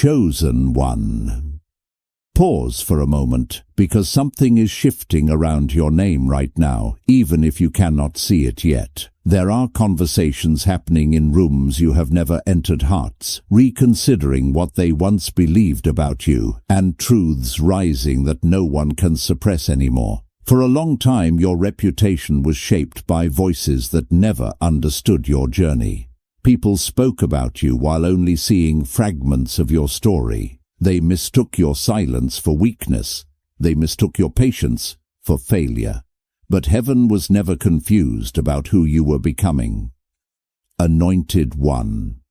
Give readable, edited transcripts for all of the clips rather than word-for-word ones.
Chosen one. Pause for a moment, because something is shifting around your name right now, even if you cannot see it yet. There are conversations happening in rooms you have never entered, hearts reconsidering what they once believed about you, and truths rising that no one can suppress anymore. For a long time, your reputation was shaped by voices that never understood your journey. People spoke about you while only seeing fragments of your story. They mistook your silence for weakness. They mistook your patience for failure. But heaven was never confused about who you were becoming. Anointed One.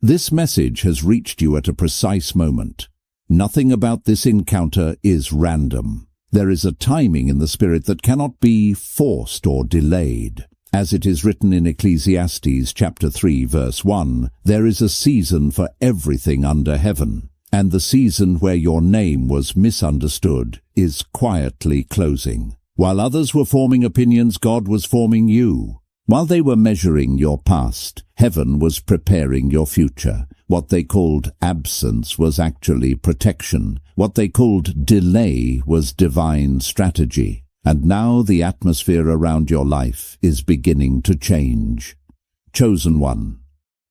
This message has reached you at a precise moment. Nothing about this encounter is random. There is a timing in the Spirit that cannot be forced or delayed. As it is written in Ecclesiastes chapter 3 verse 1, there is a season for everything under heaven. And the season where your name was misunderstood is quietly closing. While others were forming opinions, God was forming you. While they were measuring your past, heaven was preparing your future. What they called absence was actually protection. What they called delay was divine strategy. And now the atmosphere around your life is beginning to change. Chosen one.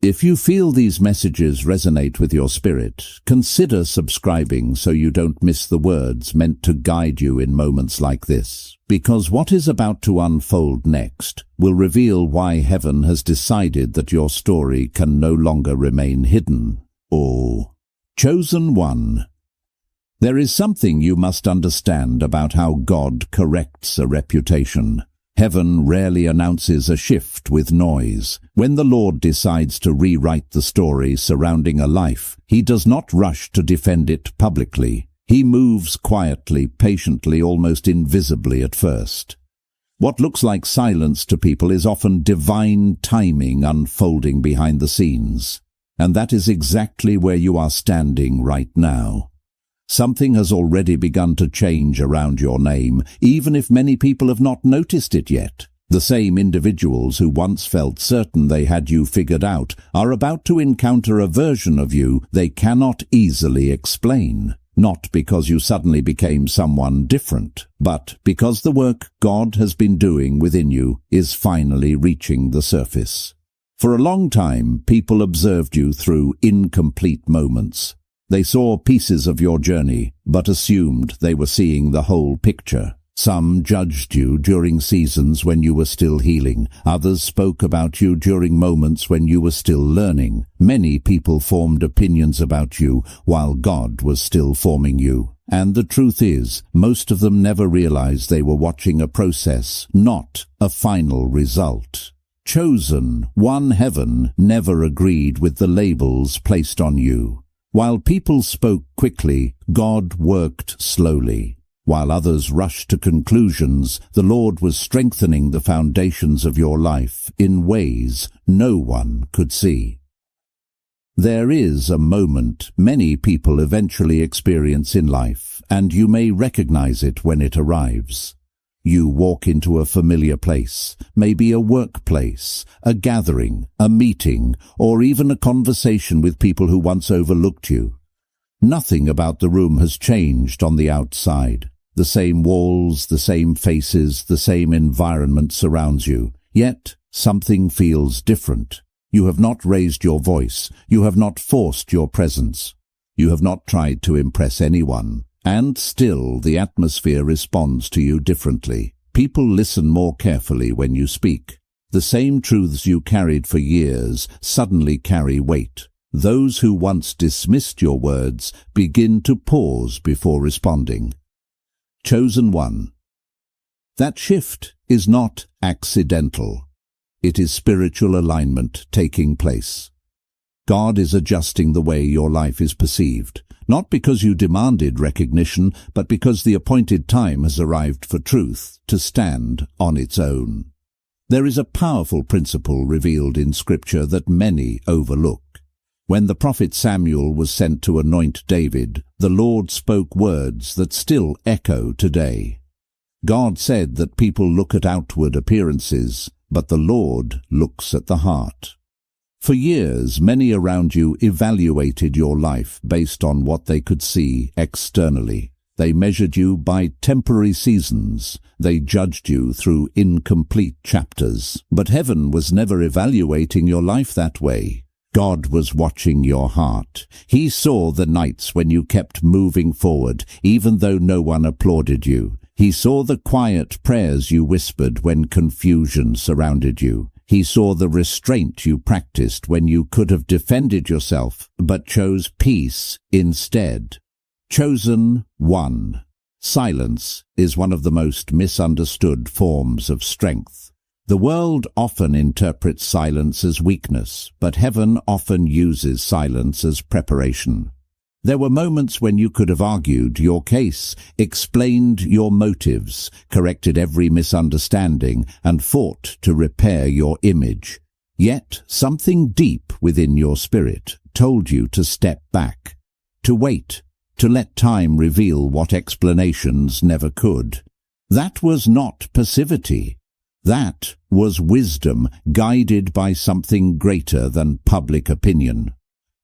If you feel these messages resonate with your spirit, consider subscribing so you don't miss the words meant to guide you in moments like this. Because what is about to unfold next will reveal why heaven has decided that your story can no longer remain hidden. Oh, Chosen One. There is something you must understand about how God corrects a reputation. Heaven rarely announces a shift with noise. When the Lord decides to rewrite the story surrounding a life, He does not rush to defend it publicly. He moves quietly, patiently, almost invisibly at first. What looks like silence to people is often divine timing unfolding behind the scenes. And that is exactly where you are standing right now. Something has already begun to change around your name, even if many people have not noticed it yet. The same individuals who once felt certain they had you figured out are about to encounter a version of you they cannot easily explain. Not because you suddenly became someone different, but because the work God has been doing within you is finally reaching the surface. For a long time, people observed you through incomplete moments. They saw pieces of your journey, but assumed they were seeing the whole picture. Some judged you during seasons when you were still healing. Others spoke about you during moments when you were still learning. Many people formed opinions about you while God was still forming you. And the truth is, most of them never realized they were watching a process, not a final result. Chosen One. Heaven never agreed with the labels placed on you. While people spoke quickly, God worked slowly. While others rushed to conclusions, the Lord was strengthening the foundations of your life in ways no one could see. There is a moment many people eventually experience in life, and you may recognize it when it arrives. You walk into a familiar place, maybe a workplace, a gathering, a meeting, or even a conversation with people who once overlooked you. Nothing about the room has changed on the outside. The same walls, the same faces, the same environment surrounds you. Yet something feels different. You have not raised your voice. You have not forced your presence. You have not tried to impress anyone. And still, the atmosphere responds to you differently. People listen more carefully when you speak. The same truths you carried for years suddenly carry weight. Those who once dismissed your words begin to pause before responding. Chosen One. That shift is not accidental. It is spiritual alignment taking place. God is adjusting the way your life is perceived. Not because you demanded recognition, but because the appointed time has arrived for truth to stand on its own. There is a powerful principle revealed in Scripture that many overlook. When the prophet Samuel was sent to anoint David, the Lord spoke words that still echo today. God said that people look at outward appearances, but the Lord looks at the heart. For years, many around you evaluated your life based on what they could see externally. They measured you by temporary seasons. They judged you through incomplete chapters. But heaven was never evaluating your life that way. God was watching your heart. He saw the nights when you kept moving forward, even though no one applauded you. He saw the quiet prayers you whispered when confusion surrounded you. He saw the restraint you practiced when you could have defended yourself, but chose peace instead. Chosen one. Silence is one of the most misunderstood forms of strength. The world often interprets silence as weakness, but heaven often uses silence as preparation. There were moments when you could have argued your case, explained your motives, corrected every misunderstanding, and fought to repair your image. Yet something deep within your spirit told you to step back, to wait, to let time reveal what explanations never could. That was not passivity. That was wisdom guided by something greater than public opinion.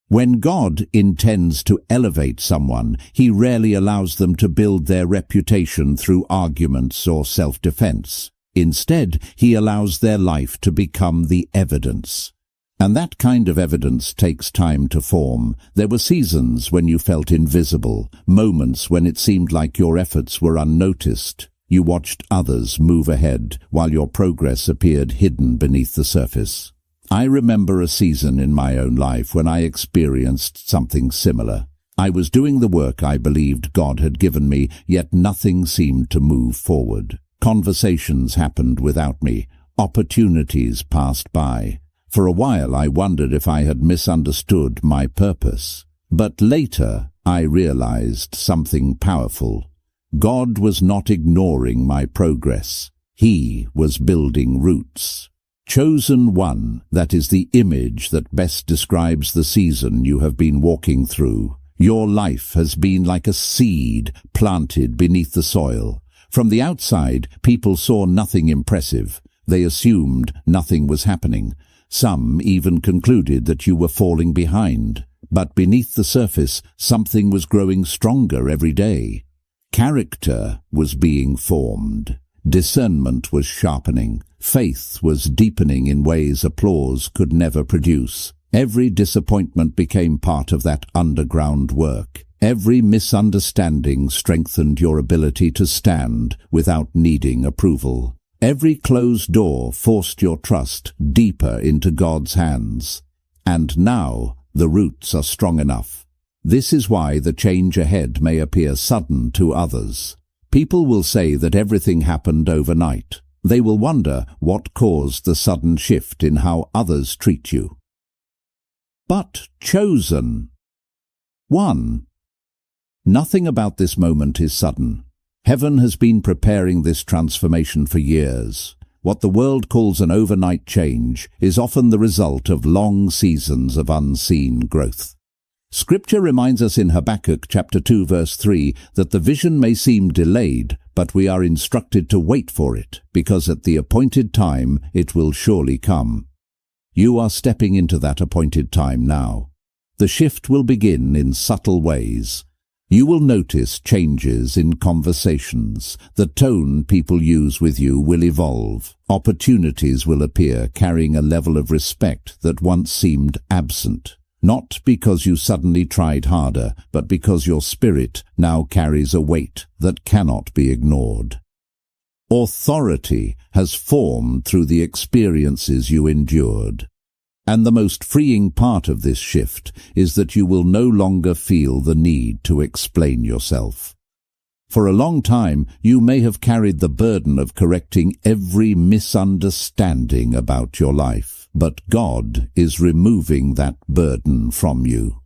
When God intends to elevate someone, He rarely allows them to build their reputation through arguments or self-defense. Instead, He allows their life to become the evidence. And that kind of evidence takes time to form. There were seasons when you felt invisible, moments when it seemed like your efforts were unnoticed. You watched others move ahead while your progress appeared hidden beneath the surface. I remember a season in my own life when I experienced something similar. I was doing the work I believed God had given me, yet nothing seemed to move forward. Conversations happened without me. Opportunities passed by. For a while I wondered if I had misunderstood my purpose. But later I realized something powerful. God was not ignoring my progress. He was building roots. Chosen one, that is the image that best describes the season you have been walking through. Your life has been like a seed planted beneath the soil. From the outside, people saw nothing impressive. They assumed nothing was happening. Some even concluded that you were falling behind. But beneath the surface, something was growing stronger every day. Character was being formed. Discernment was sharpening. Faith was deepening in ways applause could never produce. Every disappointment became part of that underground work. Every misunderstanding strengthened your ability to stand without needing approval. Every closed door forced your trust deeper into God's hands. And now the roots are strong enough. This is why the change ahead may appear sudden to others. People will say that everything happened overnight. They will wonder what caused the sudden shift in how others treat you. But chosen. 1. Nothing about this moment is sudden. Heaven has been preparing this transformation for years. What the world calls an overnight change is often the result of long seasons of unseen growth. Scripture reminds us in Habakkuk chapter 2 verse 3 that the vision may seem delayed, but we are instructed to wait for it, because at the appointed time it will surely come. You are stepping into that appointed time now. The shift will begin in subtle ways. You will notice changes in conversations. The tone people use with you will evolve. Opportunities will appear carrying a level of respect that once seemed absent. Not because you suddenly tried harder, but because your spirit now carries a weight that cannot be ignored. Authority has formed through the experiences you endured. And the most freeing part of this shift is that you will no longer feel the need to explain yourself. For a long time, you may have carried the burden of correcting every misunderstanding about your life, but God is removing that burden from you.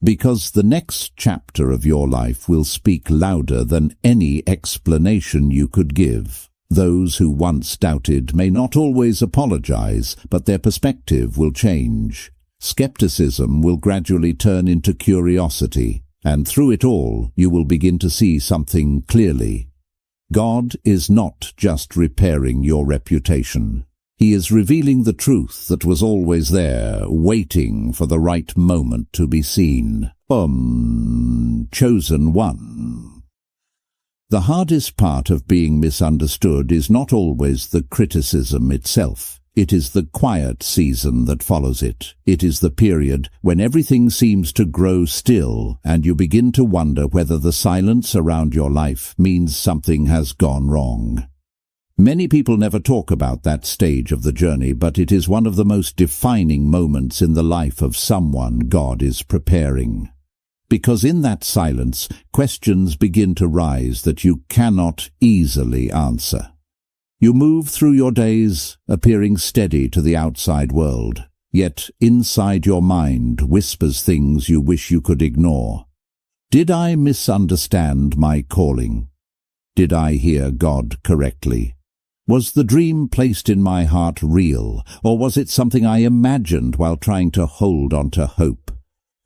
Because the next chapter of your life will speak louder than any explanation you could give. Those who once doubted may not always apologize, but their perspective will change. Skepticism will gradually turn into curiosity, and through it all you will begin to see something clearly. God is not just repairing your reputation. He is revealing the truth that was always there, waiting for the right moment to be seen. Chosen one. The hardest part of being misunderstood is not always the criticism itself. It is the quiet season that follows it. It is the period when everything seems to grow still and you begin to wonder whether the silence around your life means something has gone wrong. Many people never talk about that stage of the journey, but it is one of the most defining moments in the life of someone God is preparing. Because in that silence, questions begin to rise that you cannot easily answer. You move through your days, appearing steady to the outside world, yet inside your mind whispers things you wish you could ignore. Did I misunderstand my calling? Did I hear God correctly? Was the dream placed in my heart real, or was it something I imagined while trying to hold on to hope?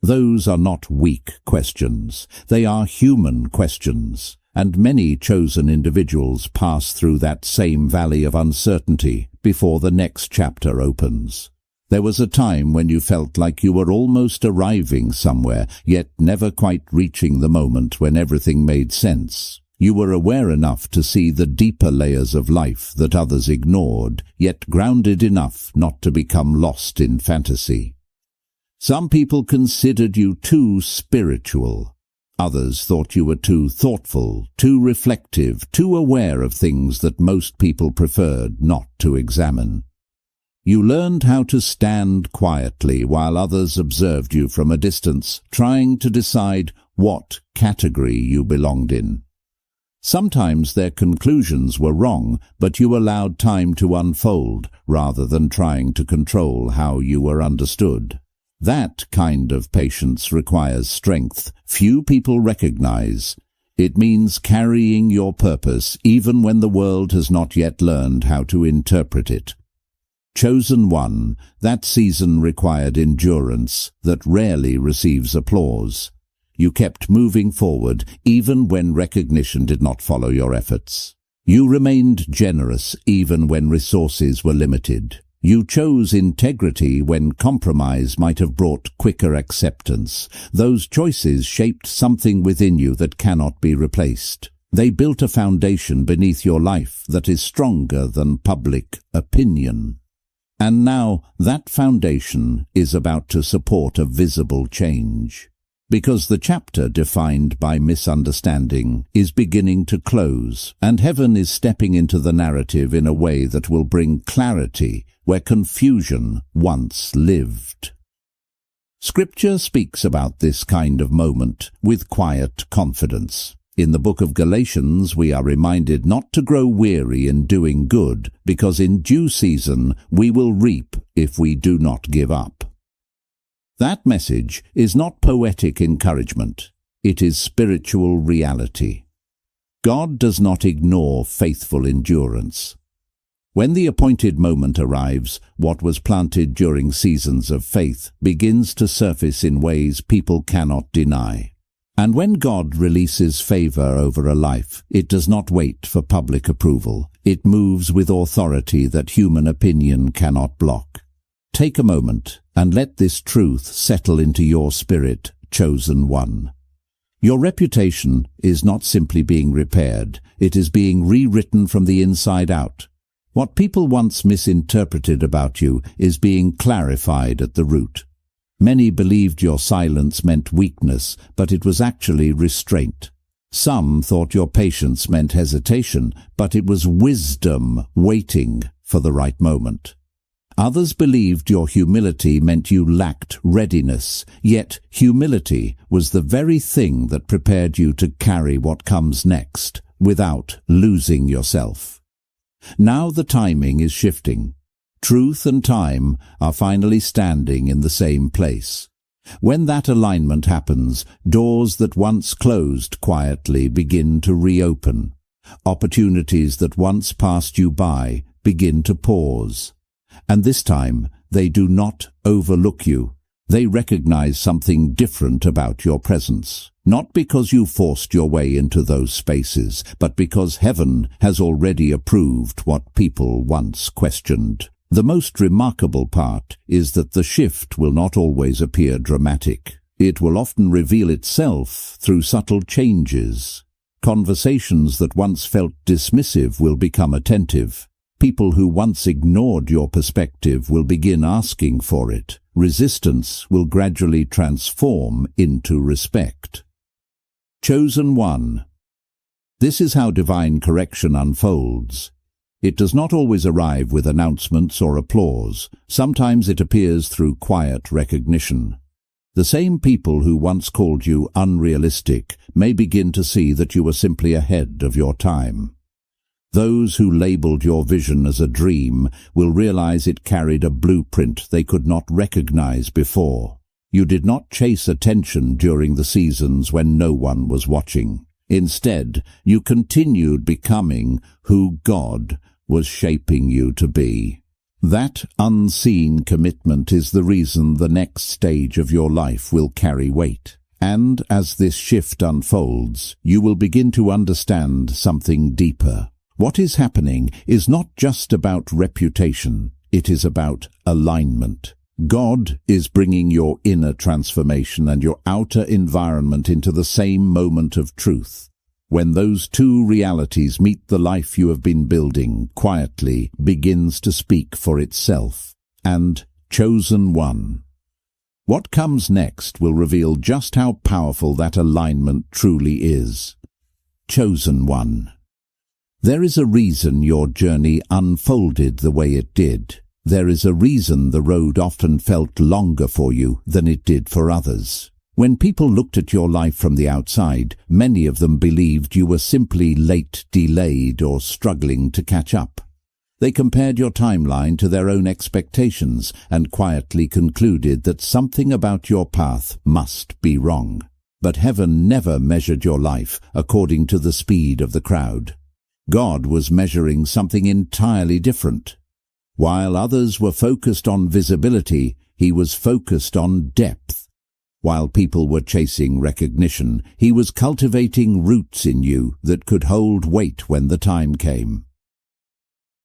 Those are not weak questions. They are human questions, and many chosen individuals pass through that same valley of uncertainty before the next chapter opens. There was a time when you felt like you were almost arriving somewhere, yet never quite reaching the moment when everything made sense. You were aware enough to see the deeper layers of life that others ignored, yet grounded enough not to become lost in fantasy. Some people considered you too spiritual. Others thought you were too thoughtful, too reflective, too aware of things that most people preferred not to examine. You learned how to stand quietly while others observed you from a distance, trying to decide what category you belonged in. Sometimes their conclusions were wrong, but you allowed time to unfold rather than trying to control how you were understood. That kind of patience requires strength few people recognize. It means carrying your purpose even when the world has not yet learned how to interpret it. Chosen one, that season required endurance that rarely receives applause. You kept moving forward even when recognition did not follow your efforts. You remained generous even when resources were limited. You chose integrity when compromise might have brought quicker acceptance. Those choices shaped something within you that cannot be replaced. They built a foundation beneath your life that is stronger than public opinion. And now that foundation is about to support a visible change. Because the chapter defined by misunderstanding is beginning to close, and heaven is stepping into the narrative in a way that will bring clarity where confusion once lived. Scripture speaks about this kind of moment with quiet confidence. In the book of Galatians, we are reminded not to grow weary in doing good, because in due season we will reap if we do not give up. That message is not poetic encouragement. It is spiritual reality. God does not ignore faithful endurance. When the appointed moment arrives, what was planted during seasons of faith begins to surface in ways people cannot deny. And when God releases favor over a life, it does not wait for public approval. It moves with authority that human opinion cannot block. Take a moment and let this truth settle into your spirit, chosen one. Your reputation is not simply being repaired, it is being rewritten from the inside out. What people once misinterpreted about you is being clarified at the root. Many believed your silence meant weakness, but it was actually restraint. Some thought your patience meant hesitation, but it was wisdom waiting for the right moment. Others believed your humility meant you lacked readiness, yet humility was the very thing that prepared you to carry what comes next without losing yourself. Now the timing is shifting. Truth and time are finally standing in the same place. When that alignment happens, doors that once closed quietly begin to reopen. Opportunities that once passed you by begin to pause. And this time, they do not overlook you. They recognize something different about your presence. Not because you forced your way into those spaces, but because heaven has already approved what people once questioned. The most remarkable part is that the shift will not always appear dramatic. It will often reveal itself through subtle changes. Conversations that once felt dismissive will become attentive. People who once ignored your perspective will begin asking for it. Resistance will gradually transform into respect. Chosen one. This is how divine correction unfolds. It does not always arrive with announcements or applause. Sometimes it appears through quiet recognition. The same people who once called you unrealistic may begin to see that you were simply ahead of your time. Those who labeled your vision as a dream will realize it carried a blueprint they could not recognize before. You did not chase attention during the seasons when no one was watching. Instead, you continued becoming who God was shaping you to be. That unseen commitment is the reason the next stage of your life will carry weight. And as this shift unfolds, you will begin to understand something deeper. What is happening is not just about reputation, it is about alignment. God is bringing your inner transformation and your outer environment into the same moment of truth. When those two realities meet, the life you have been building quietly begins to speak for itself. And chosen one. What comes next will reveal just how powerful that alignment truly is. Chosen one. There is a reason your journey unfolded the way it did. There is a reason the road often felt longer for you than it did for others. When people looked at your life from the outside, many of them believed you were simply late, delayed, or struggling to catch up. They compared your timeline to their own expectations and quietly concluded that something about your path must be wrong. But heaven never measured your life according to the speed of the crowd. God was measuring something entirely different. While others were focused on visibility, he was focused on depth. While people were chasing recognition, he was cultivating roots in you that could hold weight when the time came.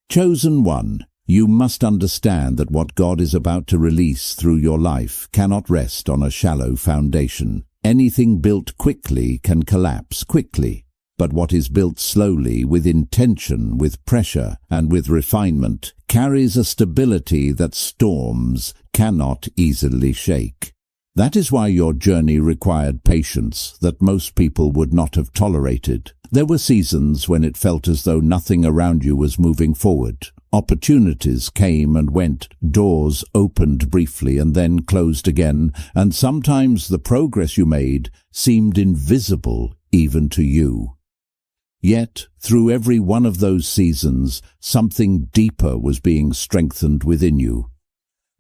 Chosen one, you must understand that what God is about to release through your life cannot rest on a shallow foundation. Anything built quickly can collapse quickly. But what is built slowly, with intention, with pressure, and with refinement, carries a stability that storms cannot easily shake. That is why your journey required patience that most people would not have tolerated. There were seasons when it felt as though nothing around you was moving forward. Opportunities came and went, doors opened briefly and then closed again, and sometimes the progress you made seemed invisible even to you. Yet, through every one of those seasons, something deeper was being strengthened within you.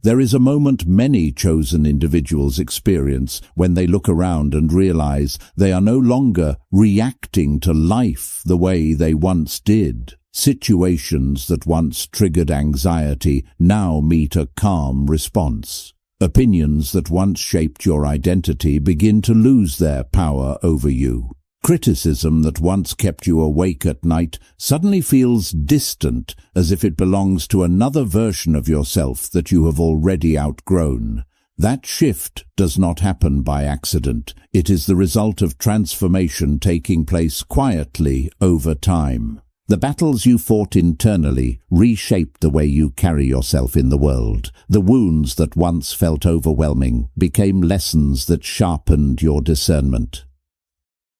There is a moment many chosen individuals experience when they look around and realize they are no longer reacting to life the way they once did. Situations that once triggered anxiety now meet a calm response. Opinions that once shaped your identity begin to lose their power over you. Criticism that once kept you awake at night suddenly feels distant, as if it belongs to another version of yourself that you have already outgrown. That shift does not happen by accident. It is the result of transformation taking place quietly over time. The battles you fought internally reshaped the way you carry yourself in the world. The wounds that once felt overwhelming became lessons that sharpened your discernment.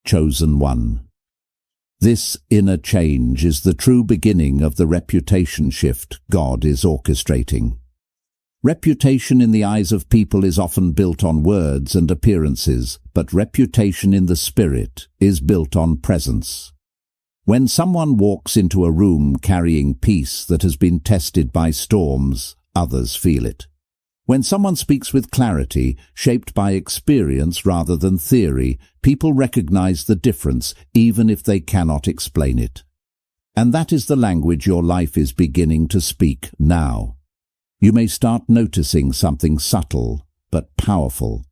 Chosen one. This inner change is the true beginning of the reputation shift God is orchestrating. Reputation in the eyes of people is often built on words and appearances, but reputation in the spirit is built on presence. When someone walks into a room carrying peace that has been tested by storms, others feel it. When someone speaks with clarity, shaped by experience rather than theory, people recognize the difference even if they cannot explain it. And that is the language your life is beginning to speak now. You may start noticing something subtle but powerful.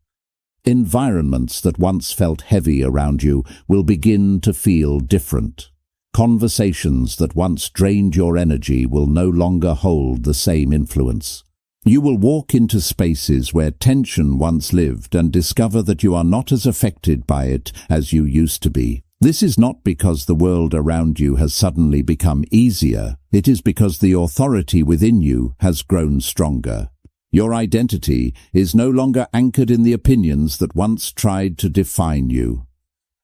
Environments that once felt heavy around you will begin to feel different. Conversations that once drained your energy will no longer hold the same influence. You will walk into spaces where tension once lived and discover that you are not as affected by it as you used to be. This is not because the world around you has suddenly become easier. It is because the authority within you has grown stronger. Your identity is no longer anchored in the opinions that once tried to define you.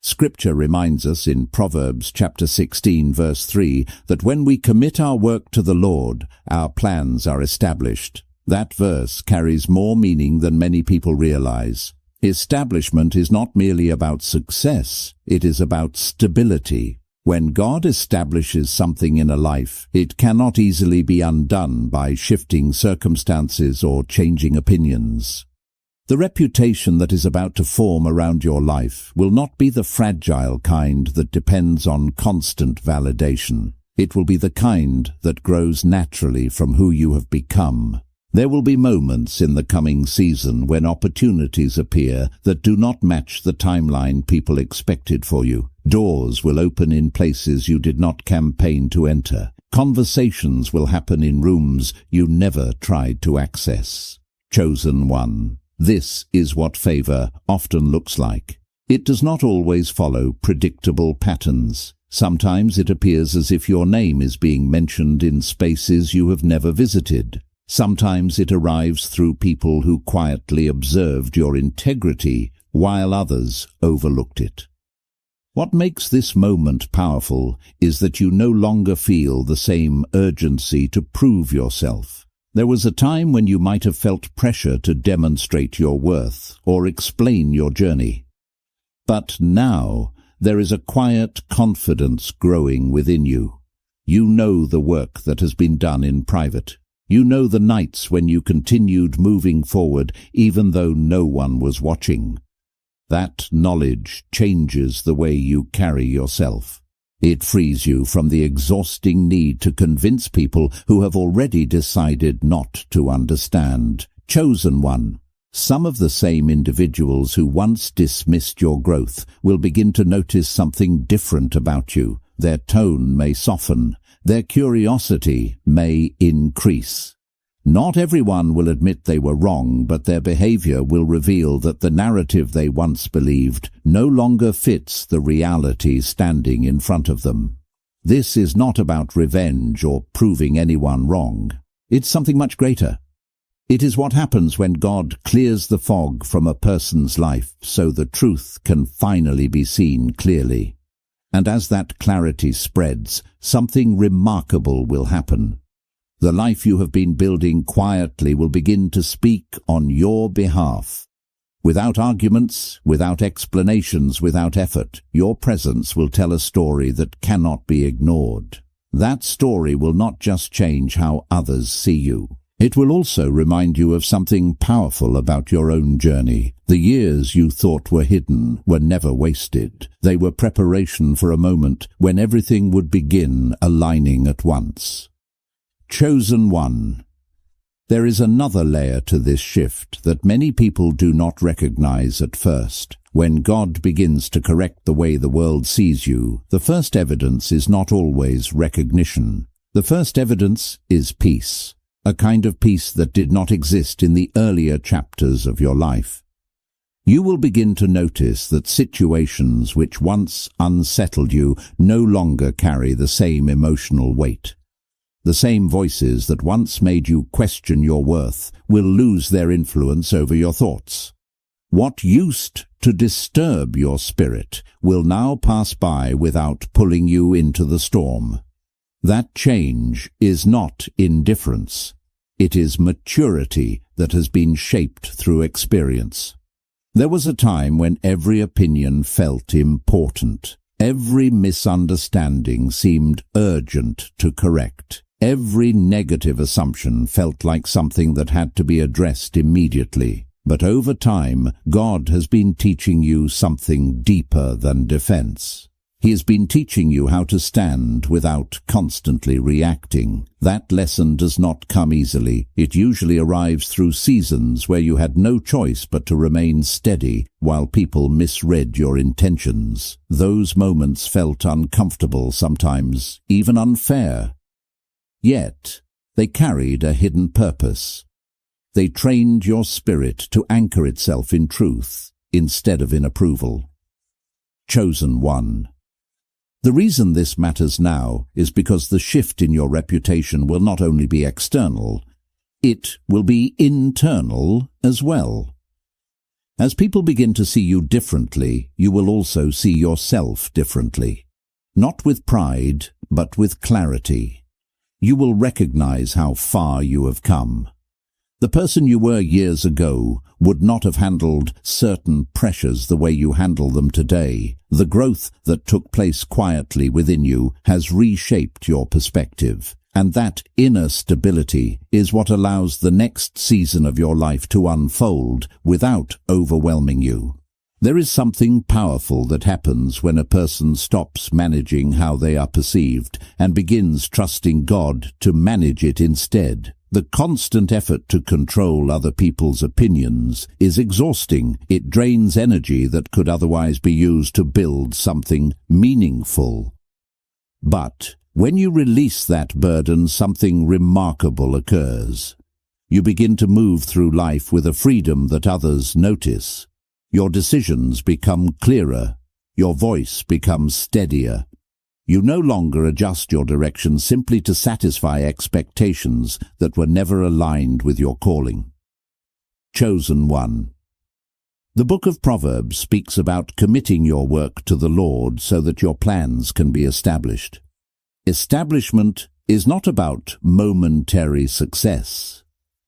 Scripture reminds us in Proverbs chapter 16 verse 3 that when we commit our work to the Lord, our plans are established. That verse carries more meaning than many people realize. Establishment is not merely about success, it is about stability. When God establishes something in a life, it cannot easily be undone by shifting circumstances or changing opinions. The reputation that is about to form around your life will not be the fragile kind that depends on constant validation. It will be the kind that grows naturally from who you have become. There will be moments in the coming season when opportunities appear that do not match the timeline people expected for you. Doors will open in places you did not campaign to enter. Conversations will happen in rooms you never tried to access. Chosen one. This is what favor often looks like. It does not always follow predictable patterns. Sometimes it appears as if your name is being mentioned in spaces you have never visited. Sometimes it arrives through people who quietly observed your integrity while others overlooked it. What makes this moment powerful is that you no longer feel the same urgency to prove yourself. There was a time when you might have felt pressure to demonstrate your worth or explain your journey. But now there is a quiet confidence growing within you. You know the work that has been done in private. You know the nights when you continued moving forward even though no one was watching. That knowledge changes the way you carry yourself. It frees you from the exhausting need to convince people who have already decided not to understand. Chosen one. Some of the same individuals who once dismissed your growth will begin to notice something different about you. Their tone may soften. Their curiosity may increase. Not everyone will admit they were wrong, but their behavior will reveal that the narrative they once believed no longer fits the reality standing in front of them. This is not about revenge or proving anyone wrong. It's something much greater. It is what happens when God clears the fog from a person's life so the truth can finally be seen clearly. And as that clarity spreads, something remarkable will happen. The life you have been building quietly will begin to speak on your behalf. Without arguments, without explanations, without effort, your presence will tell a story that cannot be ignored. That story will not just change how others see you. It will also remind you of something powerful about your own journey. The years you thought were hidden were never wasted. They were preparation for a moment when everything would begin aligning at once. Chosen one. There is another layer to this shift that many people do not recognize at first. When God begins to correct the way the world sees you, the first evidence is not always recognition. The first evidence is peace. A kind of peace that did not exist in the earlier chapters of your life. You will begin to notice that situations which once unsettled you no longer carry the same emotional weight. The same voices that once made you question your worth will lose their influence over your thoughts. What used to disturb your spirit will now pass by without pulling you into the storm. That change is not indifference. It is maturity that has been shaped through experience. There was a time when every opinion felt important. Every misunderstanding seemed urgent to correct. Every negative assumption felt like something that had to be addressed immediately. But over time, God has been teaching you something deeper than defense. He has been teaching you how to stand without constantly reacting. That lesson does not come easily. It usually arrives through seasons where you had no choice but to remain steady while people misread your intentions. Those moments felt uncomfortable sometimes, even unfair. Yet, they carried a hidden purpose. They trained your spirit to anchor itself in truth instead of in approval. Chosen one. The reason this matters now is because the shift in your reputation will not only be external, it will be internal as well. As people begin to see you differently, you will also see yourself differently. Not with pride, but with clarity. You will recognize how far you have come. The person you were years ago would not have handled certain pressures the way you handle them today. The growth that took place quietly within you has reshaped your perspective, and that inner stability is what allows the next season of your life to unfold without overwhelming you. There is something powerful that happens when a person stops managing how they are perceived and begins trusting God to manage it instead. The constant effort to control other people's opinions is exhausting. It drains energy that could otherwise be used to build something meaningful. But when you release that burden, something remarkable occurs. You begin to move through life with a freedom that others notice. Your decisions become clearer. Your voice becomes steadier. You no longer adjust your direction simply to satisfy expectations that were never aligned with your calling. Chosen one. The book of Proverbs speaks about committing your work to the Lord so that your plans can be established. Establishment is not about momentary success.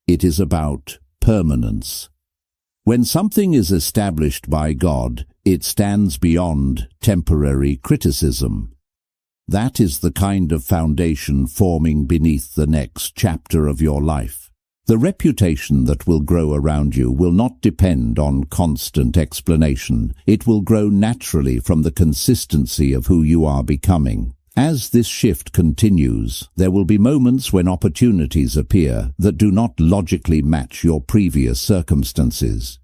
It is about permanence. When something is established by God, it stands beyond temporary criticism. That is the kind of foundation forming beneath the next chapter of your life. The reputation that will grow around you will not depend on constant explanation. It will grow naturally from the consistency of who you are becoming. As this shift continues, there will be moments when opportunities appear that do not logically match your previous circumstances.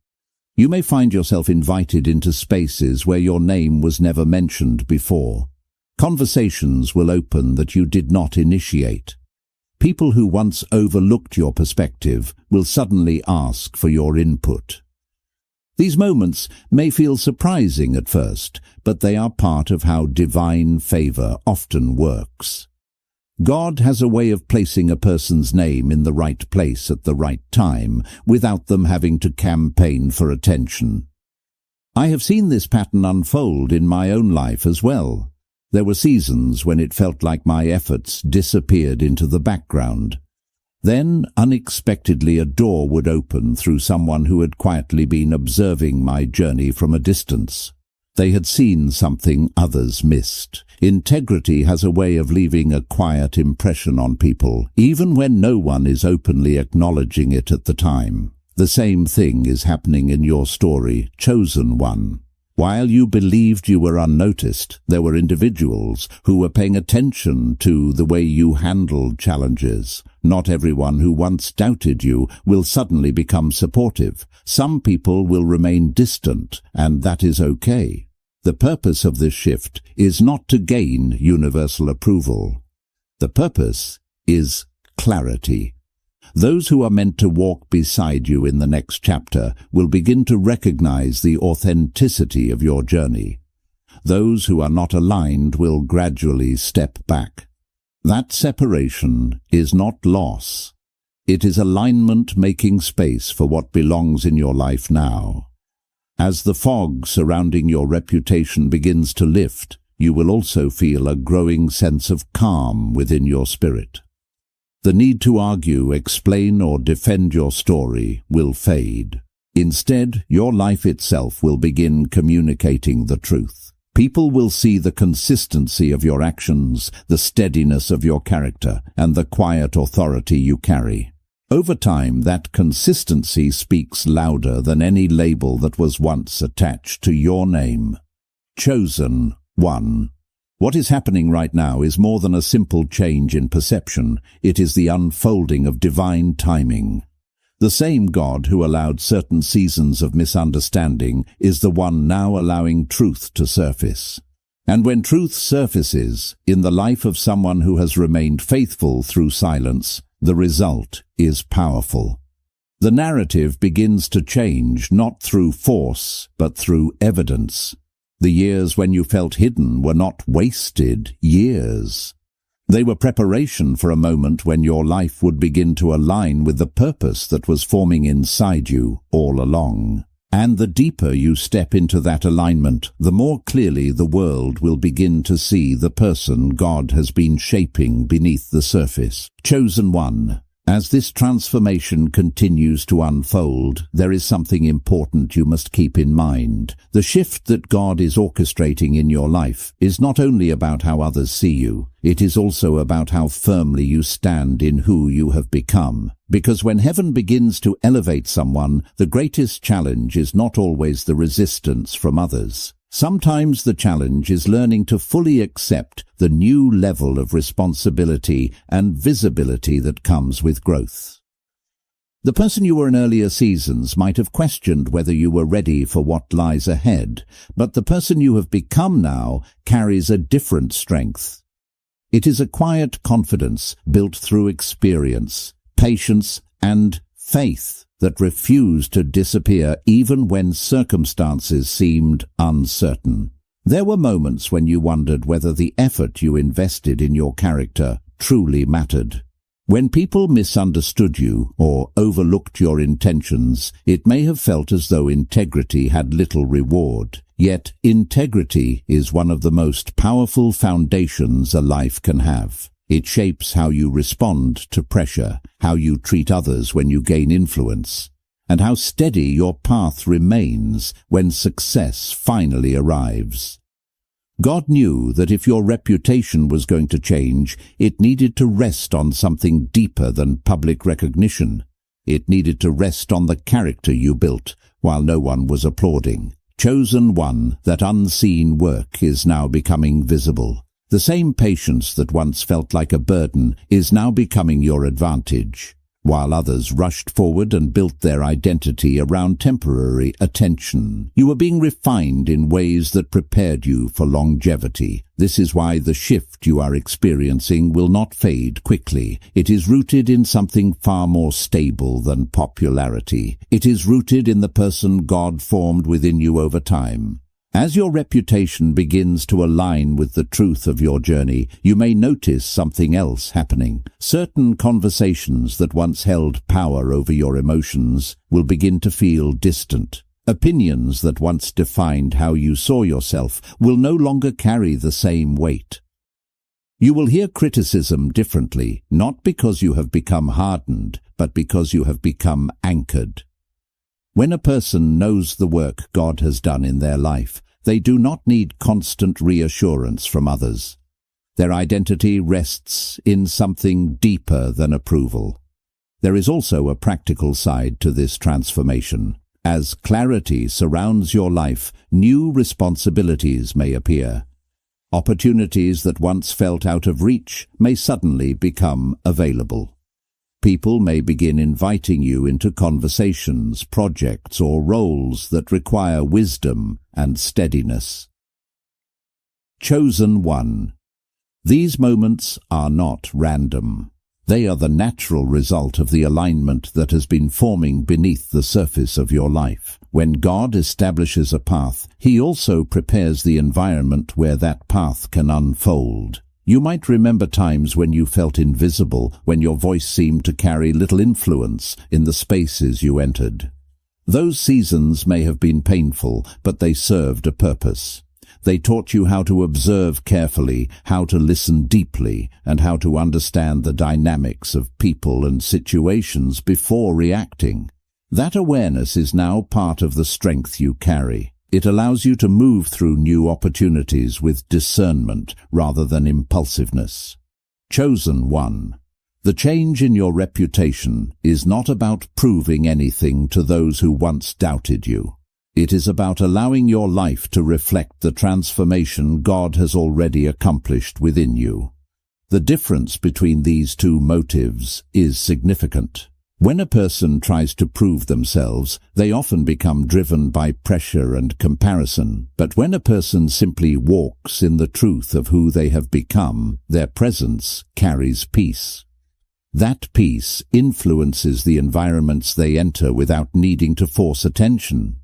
You may find yourself invited into spaces where your name was never mentioned before. Conversations will open that you did not initiate. People who once overlooked your perspective will suddenly ask for your input. These moments may feel surprising at first, but they are part of how divine favor often works. God has a way of placing a person's name in the right place at the right time without them having to campaign for attention. I have seen this pattern unfold in my own life as well. There were seasons when it felt like my efforts disappeared into the background. Then, unexpectedly, a door would open through someone who had quietly been observing my journey from a distance. They had seen something others missed. Integrity has a way of leaving a quiet impression on people, even when no one is openly acknowledging it at the time. The same thing is happening in your story, Chosen One. While you believed you were unnoticed, there were individuals who were paying attention to the way you handled challenges. Not everyone who once doubted you will suddenly become supportive. Some people will remain distant, and that is okay. The purpose of this shift is not to gain universal approval. The purpose is clarity. Those who are meant to walk beside you in the next chapter will begin to recognize the authenticity of your journey. Those who are not aligned will gradually step back. That separation is not loss. It is alignment making space for what belongs in your life now. As the fog surrounding your reputation begins to lift, you will also feel a growing sense of calm within your spirit. The need to argue, explain, or defend your story will fade. Instead, your life itself will begin communicating the truth. People will see the consistency of your actions, the steadiness of your character, and the quiet authority you carry. Over time, that consistency speaks louder than any label that was once attached to your name. Chosen One. What is happening right now is more than a simple change in perception. It is the unfolding of divine timing. The same God who allowed certain seasons of misunderstanding is the one now allowing truth to surface. And when truth surfaces in the life of someone who has remained faithful through silence, the result is powerful. The narrative begins to change not through force, but through evidence. The years when you felt hidden were not wasted years. They were preparation for a moment when your life would begin to align with the purpose that was forming inside you all along. And the deeper you step into that alignment, the more clearly the world will begin to see the person God has been shaping beneath the surface. Chosen one. As this transformation continues to unfold, there is something important you must keep in mind. The shift that God is orchestrating in your life is not only about how others see you, it is also about how firmly you stand in who you have become. Because when heaven begins to elevate someone, the greatest challenge is not always the resistance from others. Sometimes the challenge is learning to fully accept the new level of responsibility and visibility that comes with growth. The person you were in earlier seasons might have questioned whether you were ready for what lies ahead, but the person you have become now carries a different strength. It is a quiet confidence built through experience, patience, and faith that refused to disappear even when circumstances seemed uncertain. There were moments when you wondered whether the effort you invested in your character truly mattered. When people misunderstood you or overlooked your intentions, it may have felt as though integrity had little reward. Yet integrity is one of the most powerful foundations a life can have. It shapes how you respond to pressure, how you treat others when you gain influence, and how steady your path remains when success finally arrives. God knew that if your reputation was going to change, it needed to rest on something deeper than public recognition. It needed to rest on the character you built while no one was applauding. Chosen one, that unseen work is now becoming visible. The same patience that once felt like a burden is now becoming your advantage. While others rushed forward and built their identity around temporary attention, you were being refined in ways that prepared you for longevity. This is why the shift you are experiencing will not fade quickly. It is rooted in something far more stable than popularity. It is rooted in the person God formed within you over time. As your reputation begins to align with the truth of your journey, you may notice something else happening. Certain conversations that once held power over your emotions will begin to feel distant. Opinions that once defined how you saw yourself will no longer carry the same weight. You will hear criticism differently, not because you have become hardened, but because you have become anchored. When a person knows the work God has done in their life, they do not need constant reassurance from others. Their identity rests in something deeper than approval. There is also a practical side to this transformation. As clarity surrounds your life, new responsibilities may appear. Opportunities that once felt out of reach may suddenly become available. People may begin inviting you into conversations, projects, or roles that require wisdom and steadiness. Chosen one. These moments are not random. They are the natural result of the alignment that has been forming beneath the surface of your life. When God establishes a path, He also prepares the environment where that path can unfold. You might remember times when you felt invisible, when your voice seemed to carry little influence in the spaces you entered. Those seasons may have been painful, but they served a purpose. They taught you how to observe carefully, how to listen deeply, and how to understand the dynamics of people and situations before reacting. That awareness is now part of the strength you carry. It allows you to move through new opportunities with discernment rather than impulsiveness. Chosen one. The change in your reputation is not about proving anything to those who once doubted you. It is about allowing your life to reflect the transformation God has already accomplished within you. The difference between these two motives is significant. When a person tries to prove themselves, they often become driven by pressure and comparison. But when a person simply walks in the truth of who they have become, their presence carries peace. That peace influences the environments they enter without needing to force attention.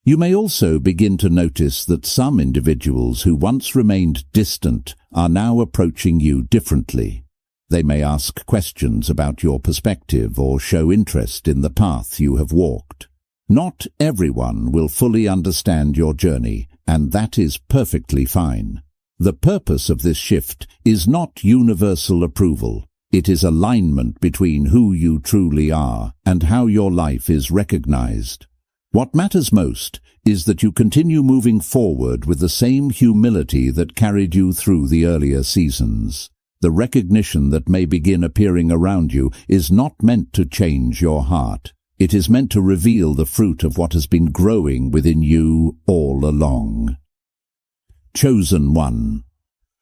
You may also begin to notice that some individuals who once remained distant are now approaching you differently. They may ask questions about your perspective or show interest in the path you have walked. Not everyone will fully understand your journey, and that is perfectly fine. The purpose of this shift is not universal approval. It is alignment between who you truly are and how your life is recognized. What matters most is that you continue moving forward with the same humility that carried you through the earlier seasons. The recognition that may begin appearing around you is not meant to change your heart. It is meant to reveal the fruit of what has been growing within you all along. Chosen one.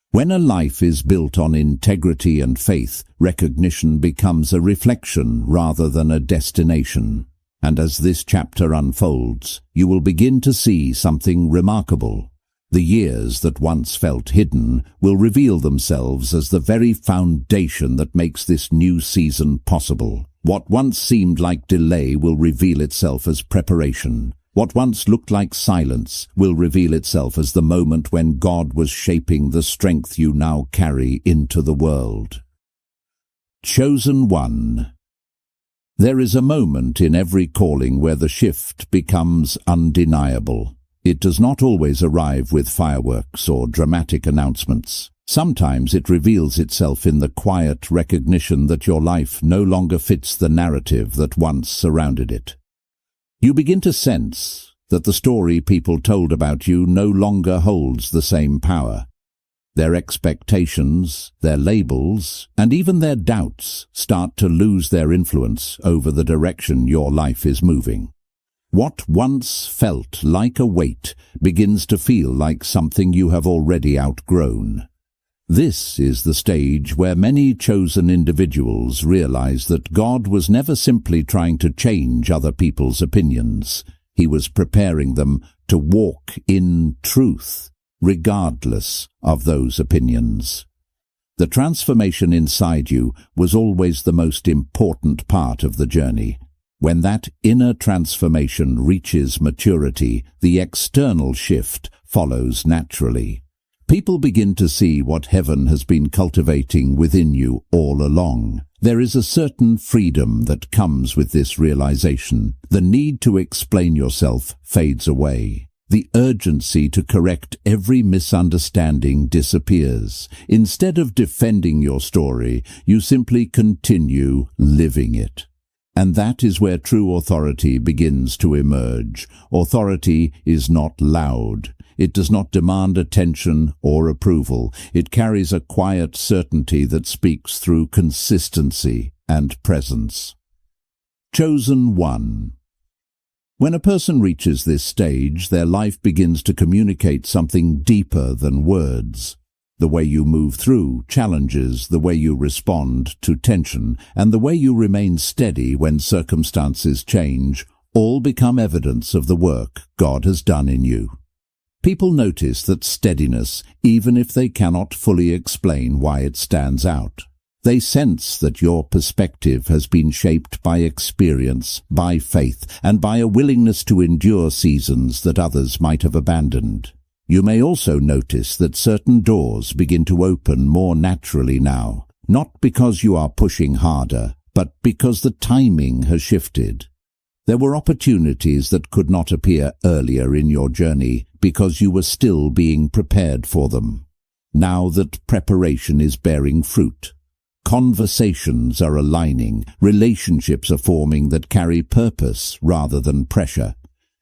When a life is built on integrity and faith, recognition becomes a reflection rather than a destination. And as this chapter unfolds, you will begin to see something remarkable. The years that once felt hidden will reveal themselves as the very foundation that makes this new season possible. What once seemed like delay will reveal itself as preparation. What once looked like silence will reveal itself as the moment when God was shaping the strength you now carry into the world. Chosen one. There is a moment in every calling where the shift becomes undeniable. It does not always arrive with fireworks or dramatic announcements. Sometimes it reveals itself in the quiet recognition that your life no longer fits the narrative that once surrounded it. You begin to sense that the story people told about you no longer holds the same power. Their expectations, their labels, and even their doubts start to lose their influence over the direction your life is moving. What once felt like a weight begins to feel like something you have already outgrown. This is the stage where many chosen individuals realize that God was never simply trying to change other people's opinions. He was preparing them to walk in truth, regardless of those opinions. The transformation inside you was always the most important part of the journey. When that inner transformation reaches maturity, the external shift follows naturally. People begin to see what heaven has been cultivating within you all along. There is a certain freedom that comes with this realization. The need to explain yourself fades away. The urgency to correct every misunderstanding disappears. Instead of defending your story, you simply continue living it. And that is where true authority begins to emerge. Authority is not loud. It does not demand attention or approval. It carries a quiet certainty that speaks through consistency and presence. Chosen one. When a person reaches this stage, their life begins to communicate something deeper than words. The way you move through challenges, the way you respond to tension, and the way you remain steady when circumstances change, all become evidence of the work God has done in you. People notice that steadiness, even if they cannot fully explain why it stands out. They sense that your perspective has been shaped by experience, by faith, and by a willingness to endure seasons that others might have abandoned. You may also notice that certain doors begin to open more naturally now, not because you are pushing harder, but because the timing has shifted. There were opportunities that could not appear earlier in your journey because you were still being prepared for them. Now that preparation is bearing fruit, conversations are aligning, relationships are forming that carry purpose rather than pressure.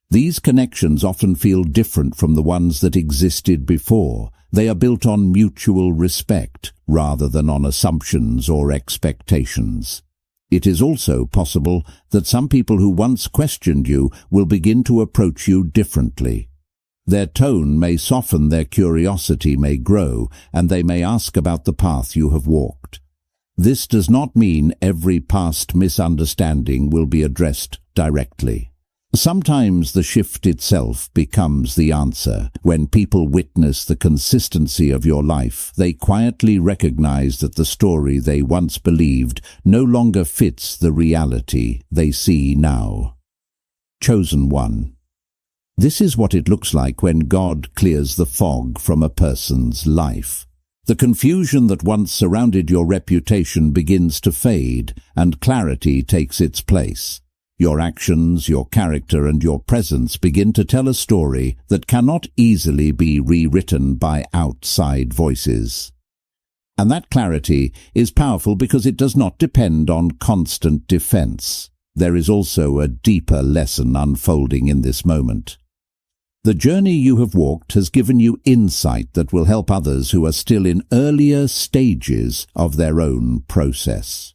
These connections often feel different from the ones that existed before. They are built on mutual respect rather than on assumptions or expectations. It is also possible that some people who once questioned you will begin to approach you differently. Their tone may soften, their curiosity may grow, and they may ask about the path you have walked. This does not mean every past misunderstanding will be addressed directly. Sometimes the shift itself becomes the answer. When people witness the consistency of your life, they quietly recognize that the story they once believed no longer fits the reality they see now. Chosen one. This is what it looks like when God clears the fog from a person's life. The confusion that once surrounded your reputation begins to fade, and clarity takes its place. Your actions, your character, and your presence begin to tell a story that cannot easily be rewritten by outside voices. And that clarity is powerful because it does not depend on constant defense. There is also a deeper lesson unfolding in this moment. The journey you have walked has given you insight that will help others who are still in earlier stages of their own process.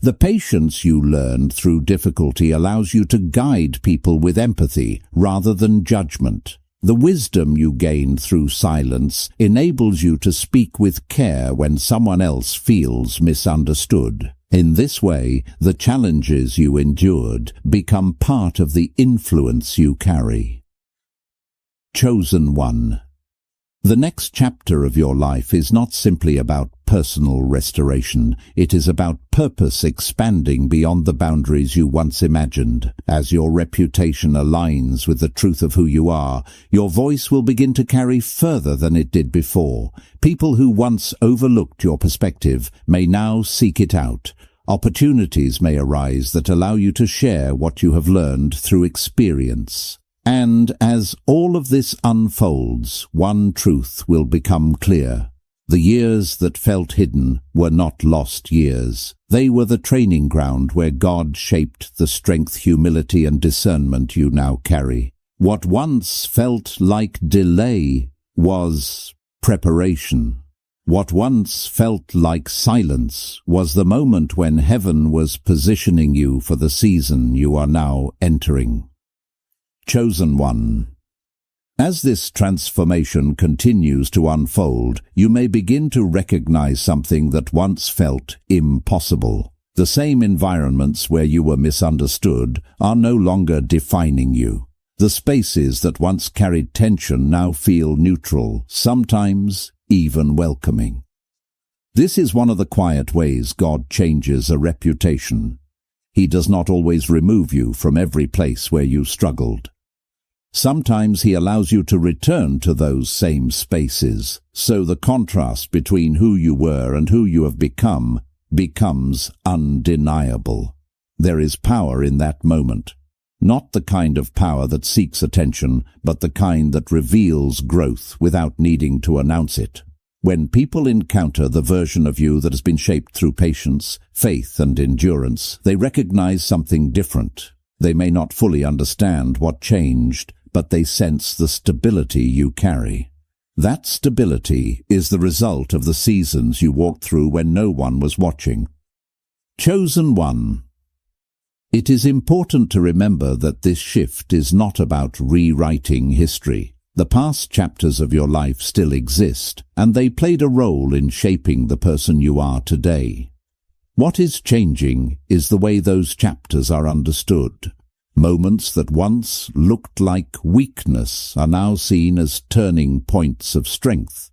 The patience you learned through difficulty allows you to guide people with empathy rather than judgment. The wisdom you gained through silence enables you to speak with care when someone else feels misunderstood. In this way, the challenges you endured become part of the influence you carry. Chosen one. The next chapter of your life is not simply about personal restoration. It is about purpose expanding beyond the boundaries you once imagined. As your reputation aligns with the truth of who you are, your voice will begin to carry further than it did before. People who once overlooked your perspective may now seek it out. Opportunities may arise that allow you to share what you have learned through experience. And as all of this unfolds, one truth will become clear. The years that felt hidden were not lost years. They were the training ground where God shaped the strength, humility, and discernment you now carry. What once felt like delay was preparation. What once felt like silence was the moment when heaven was positioning you for the season you are now entering. Chosen one. As this transformation continues to unfold, you may begin to recognize something that once felt impossible. The same environments where you were misunderstood are no longer defining you. The spaces that once carried tension now feel neutral, sometimes even welcoming. This is one of the quiet ways God changes a reputation. He does not always remove you from every place where you struggled. Sometimes he allows you to return to those same spaces, so the contrast between who you were and who you have become becomes undeniable. There is power in that moment. Not the kind of power that seeks attention, but the kind that reveals growth without needing to announce it. When people encounter the version of you that has been shaped through patience, faith, and endurance, they recognize something different. They may not fully understand what changed, but they sense the stability you carry. That stability is the result of the seasons you walked through when no one was watching. Chosen one. It is important to remember that this shift is not about rewriting history. The past chapters of your life still exist, and they played a role in shaping the person you are today. What is changing is the way those chapters are understood. Moments that once looked like weakness are now seen as turning points of strength.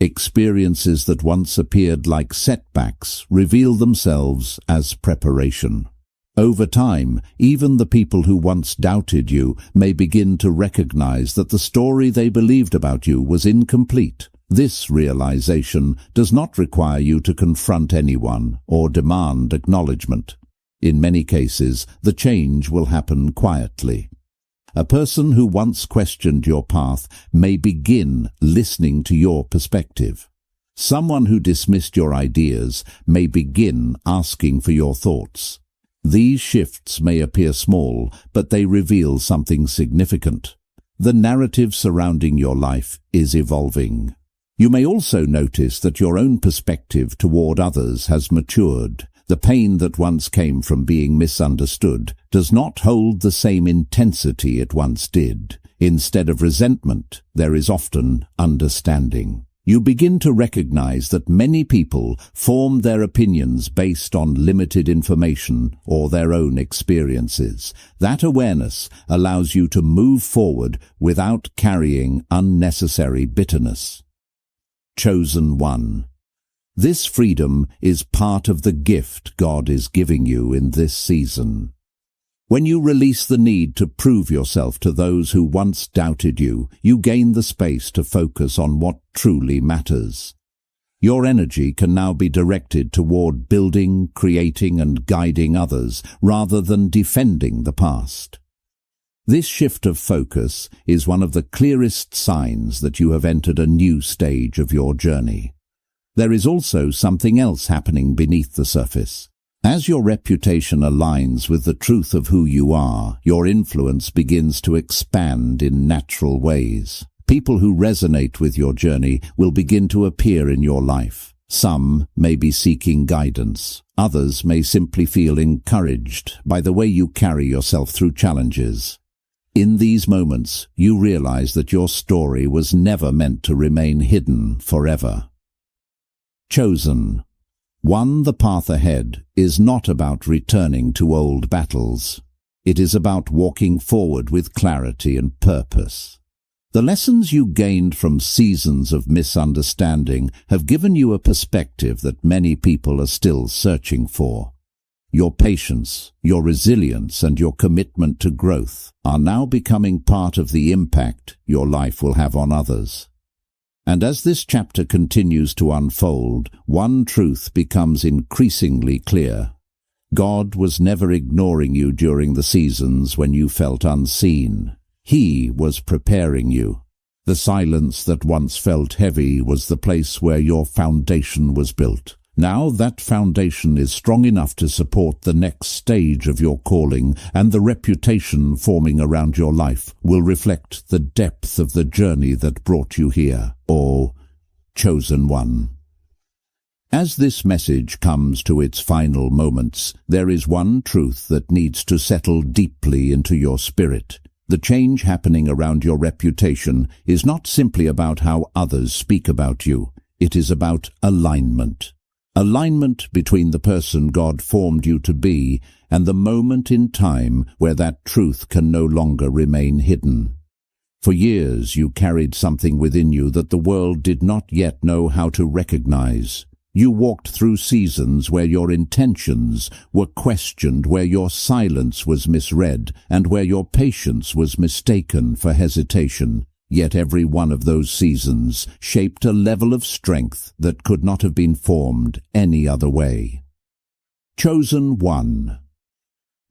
Experiences that once appeared like setbacks reveal themselves as preparation. Over time, even the people who once doubted you may begin to recognize that the story they believed about you was incomplete. This realization does not require you to confront anyone or demand acknowledgement. In many cases, the change will happen quietly. A person who once questioned your path may begin listening to your perspective. Someone who dismissed your ideas may begin asking for your thoughts. These shifts may appear small, but they reveal something significant. The narrative surrounding your life is evolving. You may also notice that your own perspective toward others has matured. The pain that once came from being misunderstood does not hold the same intensity it once did. Instead of resentment, there is often understanding. You begin to recognize that many people form their opinions based on limited information or their own experiences. That awareness allows you to move forward without carrying unnecessary bitterness. Chosen one. This freedom is part of the gift God is giving you in this season. When you release the need to prove yourself to those who once doubted you, you gain the space to focus on what truly matters. Your energy can now be directed toward building, creating, and guiding others rather than defending the past. This shift of focus is one of the clearest signs that you have entered a new stage of your journey. There is also something else happening beneath the surface. As your reputation aligns with the truth of who you are, your influence begins to expand in natural ways. People who resonate with your journey will begin to appear in your life. Some may be seeking guidance. Others may simply feel encouraged by the way you carry yourself through challenges. In these moments, you realize that your story was never meant to remain hidden forever. Chosen. One, the path ahead is not about returning to old battles. It is about walking forward with clarity and purpose. The lessons you gained from seasons of misunderstanding have given you a perspective that many people are still searching for. Your patience, your resilience, and your commitment to growth are now becoming part of the impact your life will have on others. And as this chapter continues to unfold, one truth becomes increasingly clear. God was never ignoring you during the seasons when you felt unseen. He was preparing you. The silence that once felt heavy was the place where your foundation was built. Now that foundation is strong enough to support the next stage of your calling, and the reputation forming around your life will reflect the depth of the journey that brought you here, or chosen one. As this message comes to its final moments, there is one truth that needs to settle deeply into your spirit. The change happening around your reputation is not simply about how others speak about you. It is about alignment. Alignment between the person God formed you to be and the moment in time where that truth can no longer remain hidden. For years you carried something within you that the world did not yet know how to recognize. You walked through seasons where your intentions were questioned, where your silence was misread, and where your patience was mistaken for hesitation. Yet every one of those seasons shaped a level of strength that could not have been formed any other way. Chosen one.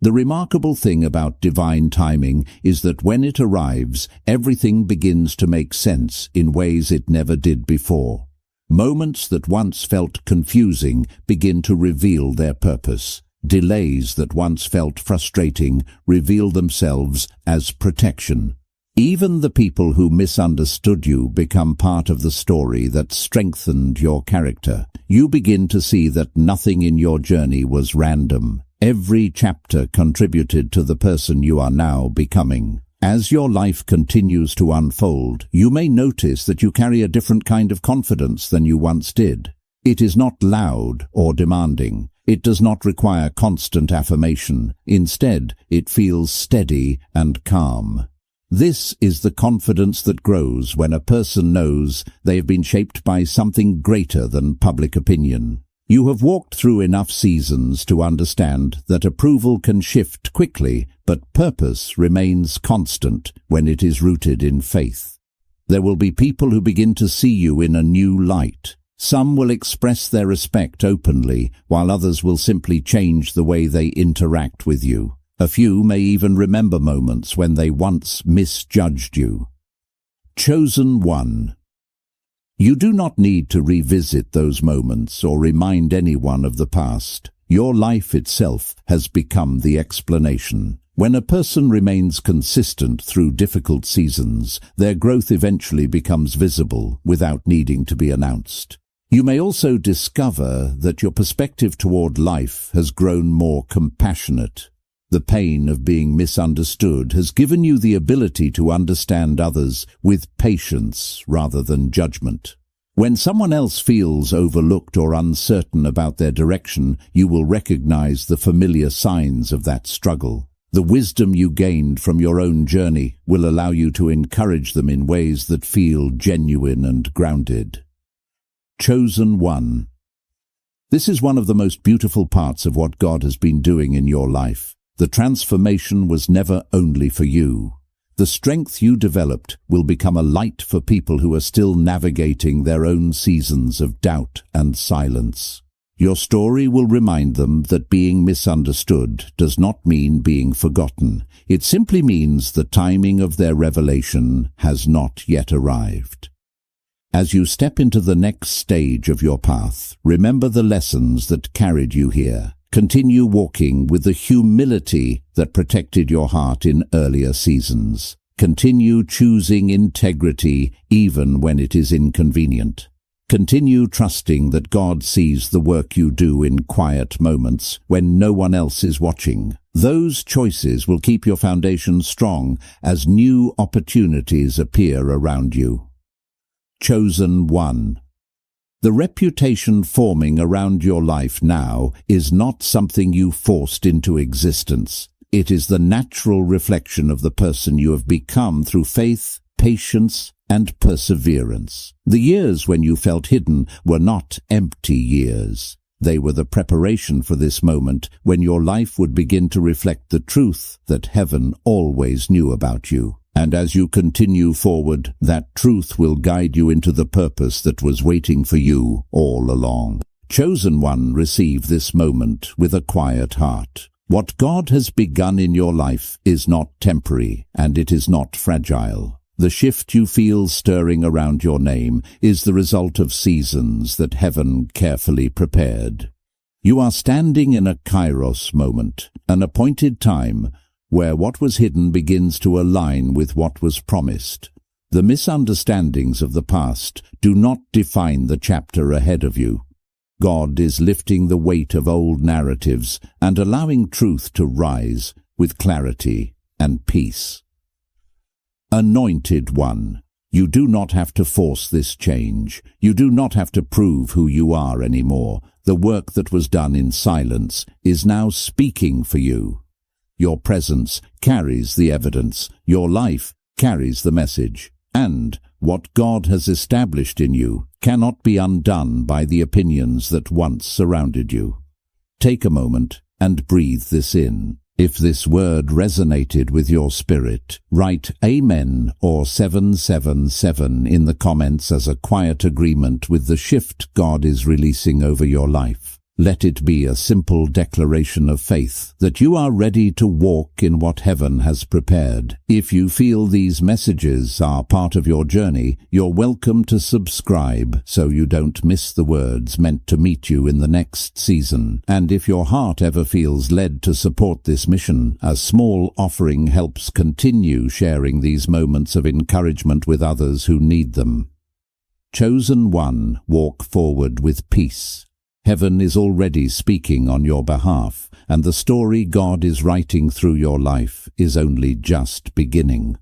The remarkable thing about divine timing is that when it arrives, everything begins to make sense in ways it never did before. Moments that once felt confusing begin to reveal their purpose. Delays that once felt frustrating reveal themselves as protection. Even the people who misunderstood you become part of the story that strengthened your character. You begin to see that nothing in your journey was random. Every chapter contributed to the person you are now becoming. As your life continues to unfold, you may notice that you carry a different kind of confidence than you once did. It is not loud or demanding. It does not require constant affirmation. Instead, it feels steady and calm. This is the confidence that grows when a person knows they have been shaped by something greater than public opinion. You have walked through enough seasons to understand that approval can shift quickly, but purpose remains constant when it is rooted in faith. There will be people who begin to see you in a new light. Some will express their respect openly, while others will simply change the way they interact with you. A few may even remember moments when they once misjudged you. Chosen one. You do not need to revisit those moments or remind anyone of the past. Your life itself has become the explanation. When a person remains consistent through difficult seasons, their growth eventually becomes visible without needing to be announced. You may also discover that your perspective toward life has grown more compassionate. The pain of being misunderstood has given you the ability to understand others with patience rather than judgment. When someone else feels overlooked or uncertain about their direction, you will recognize the familiar signs of that struggle. The wisdom you gained from your own journey will allow you to encourage them in ways that feel genuine and grounded. Chosen one. This is one of the most beautiful parts of what God has been doing in your life. The transformation was never only for you. The strength you developed will become a light for people who are still navigating their own seasons of doubt and silence. Your story will remind them that being misunderstood does not mean being forgotten. It simply means the timing of their revelation has not yet arrived. As you step into the next stage of your path, remember the lessons that carried you here. Continue walking with the humility that protected your heart in earlier seasons. Continue choosing integrity even when it is inconvenient. Continue trusting that God sees the work you do in quiet moments when no one else is watching. Those choices will keep your foundation strong as new opportunities appear around you. Chosen one. The reputation forming around your life now is not something you forced into existence. It is the natural reflection of the person you have become through faith, patience, and perseverance. The years when you felt hidden were not empty years. They were the preparation for this moment when your life would begin to reflect the truth that heaven always knew about you. And as you continue forward, that truth will guide you into the purpose that was waiting for you all along. Chosen one, receive this moment with a quiet heart. What God has begun in your life is not temporary, and it is not fragile. The shift you feel stirring around your name is the result of seasons that heaven carefully prepared. You are standing in a kairos moment, an appointed time, where what was hidden begins to align with what was promised. The misunderstandings of the past do not define the chapter ahead of you. God is lifting the weight of old narratives and allowing truth to rise with clarity and peace. Anointed one, you do not have to force this change. You do not have to prove who you are anymore. The work that was done in silence is now speaking for you. Your presence carries the evidence. Your life carries the message. And what God has established in you cannot be undone by the opinions that once surrounded you. Take a moment and breathe this in. If this word resonated with your spirit, write Amen or 777 in the comments as a quiet agreement with the shift God is releasing over your life. Let it be a simple declaration of faith that you are ready to walk in what heaven has prepared. If you feel these messages are part of your journey, you're welcome to subscribe so you don't miss the words meant to meet you in the next season. And if your heart ever feels led to support this mission, a small offering helps continue sharing these moments of encouragement with others who need them. Chosen one, walk forward with peace. Heaven is already speaking on your behalf, and the story God is writing through your life is only just beginning.